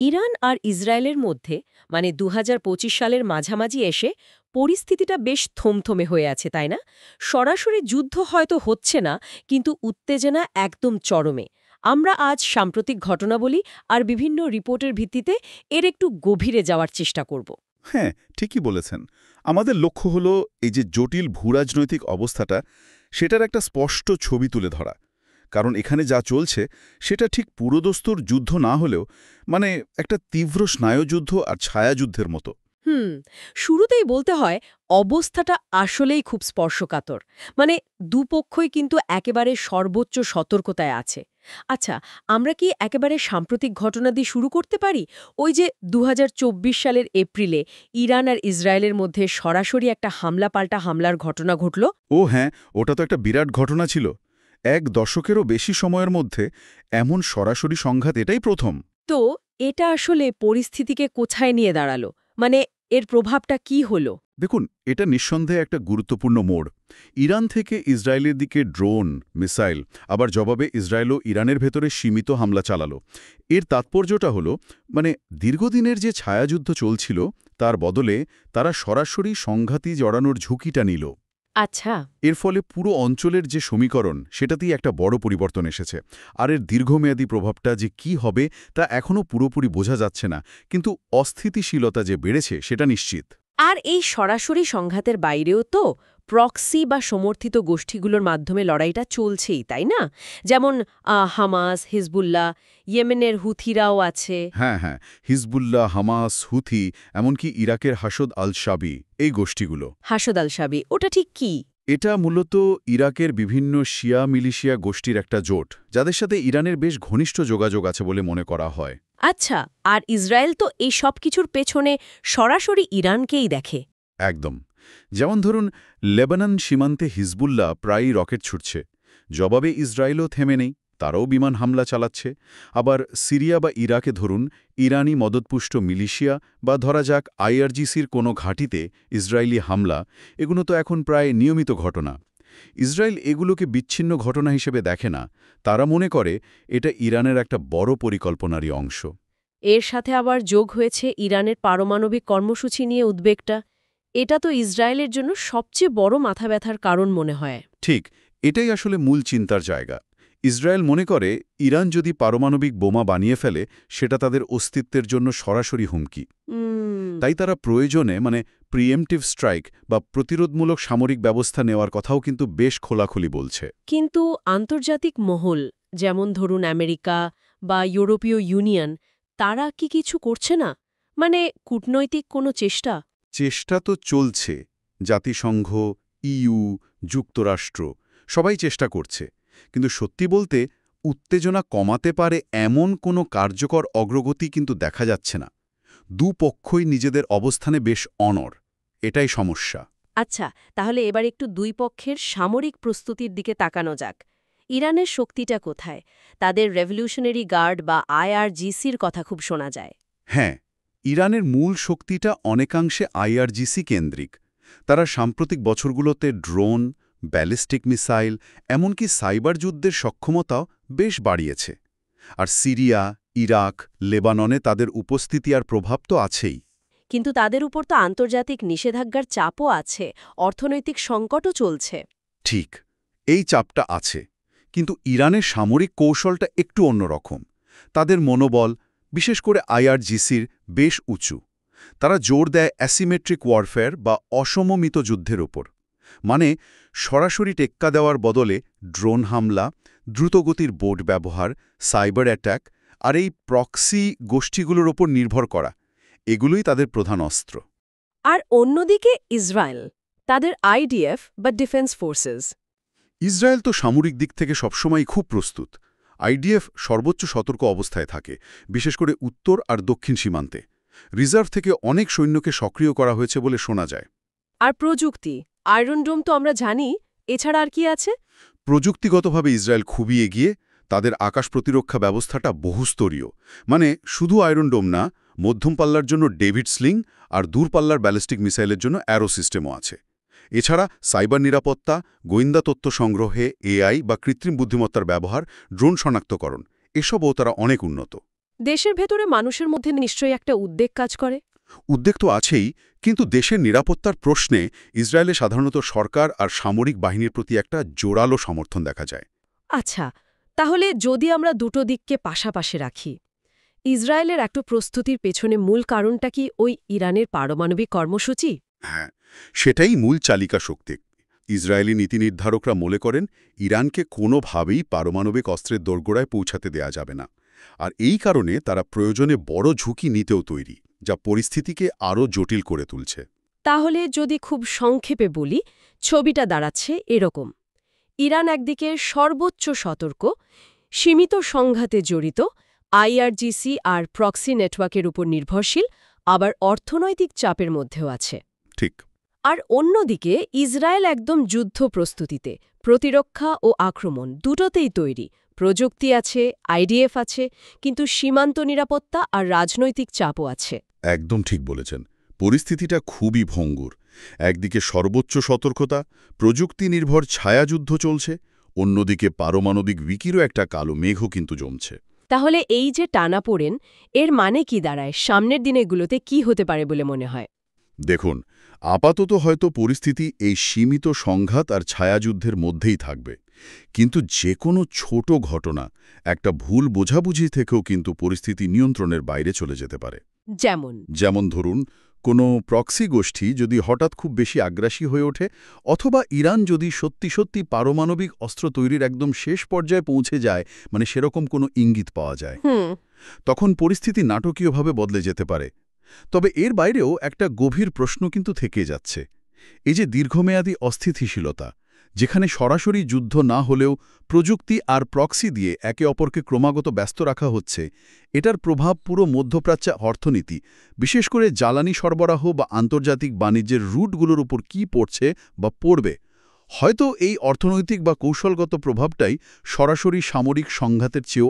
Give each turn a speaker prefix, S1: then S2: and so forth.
S1: Iran আর ইসরায়েলের মধ্যে মানে ২০২৫ সালের মাঝামাঝি এসে পরিস্থিতিটা বেশ থমথমে হয়ে আছে, তাই না? সরাসরি যুদ্ধ হয়তো হচ্ছে না, কিন্তু উত্তেজনা একদম চরমে। আমরা আজ সাম্প্রতিক ঘটনাবলী আর বিভিন্ন রিপোর্টের ভিত্তিতে এর একটু গভীরে যাওয়ার চেষ্টা করব।
S2: হ্যাঁ, ঠিকই বলেছেন। আমাদের লক্ষ্য হলো এই যে জটিল ভূরাজনৈতিক অবস্থাটা, সেটার একটা স্পষ্ট ছবি তুলে ধরা। কারণ এখানে যা চলছে সেটা ঠিক পুরোদস্তুর যুদ্ধ না হলেও মানে একটা তীব্র স্নায়ুযুদ্ধ আর ছায়াযুদ্ধের মতো।
S1: হুম, শুরুতেই বলতে হয় অবস্থাটা আসলেই খুব স্পর্শকাতর। মানে দুপক্ষই কিন্তু একেবারে সর্বোচ্চ সতর্কতায় আছে। আচ্ছা, আমরা কি একেবারে সাম্প্রতিক ঘটনা দিয়ে শুরু করতে পারি? ওই যে ২০২৪ সালের এপ্রিলে ইরান আর ইসরায়েলের মধ্যে সরাসরি একটা হামলা-পাল্টা হামলার ঘটনা ঘটল।
S2: ও হ্যাঁ, ওটা তো একটা বিরাট ঘটনা ছিল। এক দশকেরও বেশি সময়ের মধ্যে এমন সরাসরি সংঘাত এটাই প্রথম।
S1: তো এটা আসলে পরিস্থিতিকে কোথায় নিয়ে দাঁড়ালো? মানে এর প্রভাবটা কি হলো?
S2: দেখুন, এটা নিঃসন্দেহে একটা গুরুত্বপূর্ণ মোড়। ইরান থেকে ইসরায়েলের দিকে ড্রোন, মিসাইল, আবার জবাবে ইসরায়েলও ইরানের ভেতরে সীমিত হামলা চালালো। এর তাৎপর্যটা হলো মানে দীর্ঘদিনের যে ছায়াযুদ্ধ চলছিল তার বদলে তারা সরাসরি সংঘাতি জড়ানোর ঝুঁকিটা নিল।
S1: আচ্ছা।
S2: এর ফলে পুরো অঞ্চলের যে সমীকরণ সেটাতেই একটা বড় পরিবর্তন এসেছে। আর এর দীর্ঘমেয়াদী প্রভাবটা যে কি হবে তা এখনও পুরোপুরি বোঝা যাচ্ছে না, কিন্তু অস্থিতিশীলতা যে বেড়েছে সেটা নিশ্চিত।
S1: আর এই সরাসরি সংঘাতের বাইরেও তো প্রক্সি বা সমর্থিত গোষ্ঠীগুলোর মাধ্যমে লড়াইটা চলছেই, তাই না? যেমন হামাস, হিজবুল্লাহ, ইয়েমেনের হুথিরাও আছে।
S2: হ্যাঁ, হ্যাঁ, হিজবুল্লাহ, হামাস, হুথি, এমনকি ইরাকের হাসদ আল শাবি, এই গোষ্ঠীগুলো।
S1: হাসদ আল শাবি, ওটা ঠিক কি?
S2: এটা মূলত ইরাকের বিভিন্ন শিয়া মিলিশিয়া গোষ্ঠীর একটা জোট, যাদের সাথে ইরানের বেশ ঘনিষ্ঠ যোগাযোগ আছে বলে মনে করা হয়।
S1: আচ্ছা, আর ইসরায়েল তো এই সব কিছুর পেছনে সরাসরি ইরানকেই দেখে।
S2: একদম। যেমন ধরুন, লেবানন সীমান্তে হিজবুল্লাহ প্রায়ই রকেট ছুটছে। জবাবে ইসরায়েলও থেমে নেই, তারাও বিমান হামলা চালাচ্ছে। আবার সিরিয়া বা ইরাকে ধরুন, ইরানি মদতপুষ্ট মিলিশিয়া বা ধরা যাক আইআরজিসির কোনো ঘাঁটিতে ইসরায়েলি হামলা, এগুলো তো এখন প্রায় নিয়মিত ঘটনা। ইসরায়েল এগুলোকে বিচ্ছিন্ন ঘটনা হিসেবে দেখে না, তারা মনে করে এটা ইরানের একটা বড় পরিকল্পনারই অংশ।
S1: এর সাথে আবার যোগ হয়েছে ইরানের পারমাণবিক কর্মসূচি নিয়ে উদ্বেগটা। এটা তো ইসরায়েলের জন্য সবচেয়ে বড় মাথা ব্যথার কারণ মনে হয়।
S2: ঠিক, এটাই আসলে মূল চিন্তার জায়গা। ইসরায়েল মনে করে ইরান যদি পারমাণবিক বোমা বানিয়ে ফেলে সেটা তাদের অস্তিত্বের জন্য সরাসরি হুমকি।
S1: উম,
S2: তাই তারা প্রয়োজনে মানে প্রিএমটিভ স্ট্রাইক বা প্রতিরোধমূলক সামরিক ব্যবস্থা নেওয়ার কথাও কিন্তু বেশ খোলাখুলি বলছে।
S1: কিন্তু আন্তর্জাতিক মহল, যেমন ধরুন আমেরিকা বা ইউরোপীয় ইউনিয়ন, তারা কি কিছু করছে না? মানে কূটনৈতিক কোনো চেষ্টা?
S2: চেষ্টা তো চলছে। জাতিসংঘ, ইইউ, যুক্তরাষ্ট্র সবাই চেষ্টা করছে, কিন্তু সত্যি বলতে উত্তেজনা কমাতে পারে এমন কোনো কার্যকর অগ্রগতি কিন্তু দেখা যাচ্ছে না। দুপক্ষই নিজেদের অবস্থানে বেশ অনড়, এটাই সমস্যা।
S1: আচ্ছা, তাহলে এবার একটু দুই পক্ষের সামরিক প্রস্তুতির দিকে তাকানো যাক। ইরানের শক্তিটা কোথায়? তাদের রেভলিউশনারি গার্ড বা আইআরজিসির কথা খুব শোনা যায়।
S2: হ্যাঁ, ইরানের মূল শক্তিটা অনেকাংশে আইআরজিসি কেন্দ্রিক। তারা সাম্প্রতিক বছরগুলোতে ড্রোন, ব্যালিস্টিক মিসাইল, এমনকি সাইবার যুদ্ধের সক্ষমতাও বেশ বাড়িয়েছে। আর সিরিয়া, ইরাক, লেবাননে তাদের উপস্থিতি আর প্রভাব তো আছেই।
S1: কিন্তু তাদের উপর তো আন্তর্জাতিক নিষেধাজ্ঞার চাপও আছে, অর্থনৈতিক সংকটও চলছে।
S2: ঠিক, এই চাপটা আছে। কিন্তু ইরানের সামরিক কৌশলটা একটু অন্যরকম। তাদের মনোবল, বিশেষ করে আইআরজিসির, বেশ উঁচু। তারা জোর দেয় অ্যাসিমেট্রিক ওয়ারফেয়ার বা অসমমিত যুদ্ধের ওপর। মানে সরাসরি টেক্কা দেওয়ার বদলে ড্রোন হামলা, দ্রুতগতির বোট ব্যবহার, সাইবার অ্যাটাক আর এই প্রক্সি গোষ্ঠীগুলোর ওপর নির্ভর করা, এগুলোই তাদের প্রধান অস্ত্র।
S1: আর অন্যদিকে ইসরায়েল, তাদের আইডিএফ বা ডিফেন্স ফোর্সেস।
S2: ইসরায়েল তো সামরিক দিক থেকে সবসময় খুব প্রস্তুত। আইডিএফ সর্বোচ্চ সতর্ক অবস্থায় থাকে, বিশেষ করে উত্তর আর দক্ষিণ সীমান্তে। রিজার্ভ থেকে অনেক সৈন্যকে সক্রিয় করা হয়েছে বলে শোনা যায়।
S1: আর প্রযুক্তি, আয়রন ডোম তো আমরা জানি, এছাড়া আর কি আছে?
S2: প্রযুক্তিগতভাবে ইসরায়েল খুবই এগিয়ে। তাদের আকাশ প্রতিরক্ষা ব্যবস্থাটা বহুস্তরীয়। মানে শুধু আয়রন ডোম না, মধ্যম পাল্লার জন্য ডেভিড স্লিং আর দূরপাল্লার ব্যালিস্টিক মিসাইলের জন্য অ্যারো সিস্টেমও আছে। এছাড়া সাইবার নিরাপত্তা, গোয়েন্দা তথ্য সংগ্রহে এআই বা কৃত্রিম বুদ্ধিমত্তার ব্যবহার, ড্রোন শনাক্তকরণ, এসবও তারা অনেক উন্নত।
S1: দেশের ভেতরে মানুষের মধ্যে নিশ্চয়ই একটা উদ্বেগ কাজ করে।
S2: উদ্বেগ তো আছেই, কিন্তু দেশের নিরাপত্তার প্রশ্নে ইসরায়েলে সাধারণত সরকার আর সামরিক বাহিনীর প্রতি একটা জোরালো সমর্থন দেখা যায়।
S1: আচ্ছা, তাহলে যদি আমরা দুটো দিককে পাশাপাশি রাখি, ইসরায়েলের একটা প্রস্তুতির পেছনে মূল কারণটা কি ওই ইরানের পারমাণবিক কর্মসূচি?
S2: হ্যাঁ, সেটাই মূল চালিকা শক্তি। ইসরায়েলি নীতি নির্ধারকরা মনে করেন ইরানকে কোনোভাবেই পারমাণবিক অস্ত্রের দোরগোড়ায় পৌঁছাতে দেয়া যাবে না। আর এই কারণে তারা প্রয়োজনে বড় ঝুঁকি নিতেও তৈরি, যা পরিস্থিতিকে আরও জটিল করে তুলছে।
S1: তাহলে যদি খুব সংক্ষেপে বলি, ছবিটা দাঁড়াচ্ছে এরকম: ইরান একদিকে সর্বোচ্চ সতর্ক, সীমিত সংঘাতে জড়িত, আইআরজিসি আর প্রক্সি নেটওয়ার্কের উপর নির্ভরশীল, আবার অর্থনৈতিক চাপের মধ্যেও আছে।
S2: ঠিক।
S1: আর অন্যদিকে ইসরায়েল একদম যুদ্ধ প্রস্তুতিতে, প্রতিরক্ষা ও আক্রমণ দুটোতেই তৈরি, প্রযুক্তি আছে, আইডিএফ আছে, কিন্তু সীমান্ত নিরাপত্তা আর রাজনৈতিক চাপও আছে।
S2: একদম ঠিক বলেছেন। পরিস্থিতিটা খুবই ভঙ্গুর। একদিকে সর্বোচ্চ সতর্কতা, প্রযুক্তি নির্ভর ছায়াযুদ্ধ চলছে, অন্যদিকে পারমাণবিক উইকিরও একটা কালো মেঘও কিন্তু জমছে।
S1: তাহলে এই যে টানাপোড়েন, এর মানে কি দাঁড়ায়? সামনের দিনগুলোতে কি হতে পারে বলে মনে হয়?
S2: দেখুন, আপাতত হয়তো পরিস্থিতি এই সীমিত সংঘাত আর ছায়াযুদ্ধের মধ্যেই থাকবে, কিন্তু যে কোনো ছোট ঘটনা, একটা ভুল বোঝাবুঝি থেকেও কিন্তু পরিস্থিতি নিয়ন্ত্রণের বাইরে চলে যেতে পারে। যেমন ধরুন, কোনো প্রক্সি গোষ্ঠী যদি হঠাৎ খুব বেশি আগ্রাসী হয়ে ওঠে, অথবা ইরান যদি সত্যি সত্যি পারমাণবিক অস্ত্র তৈরির একদম শেষ পর্যায়ে পৌঁছে যায়, মানে সেরকম কোনো ইঙ্গিত পাওয়া যায়, তখন পরিস্থিতি নাটকীয়ভাবে বদলে যেতে পারে। তবে এর বাইরেও একটা গভীর প্রশ্ন কিন্তু থেকে যাচ্ছে। এই যে দীর্ঘমেয়াদী অস্থিতিশীলতা, যেখানে সরাসরি যুদ্ধ না হলেও প্রযুক্তি আর প্রক্সি দিয়ে একে অপরকে ক্রমাগত ব্যস্ত রাখা হচ্ছে, এটার প্রভাব পুরো মধ্যপ্রাচ্য অর্থনীতি, বিশেষ করে জ্বালানি সরবরাহ বা আন্তর্জাতিক বাণিজ্যের রুটগুলোর উপর কি পড়ছে বা পড়বে। হয়তো এই অর্থনৈতিক বা কৌশলগত প্রভাবটাই সরাসরি সামরিক সংঘাতের চেয়েও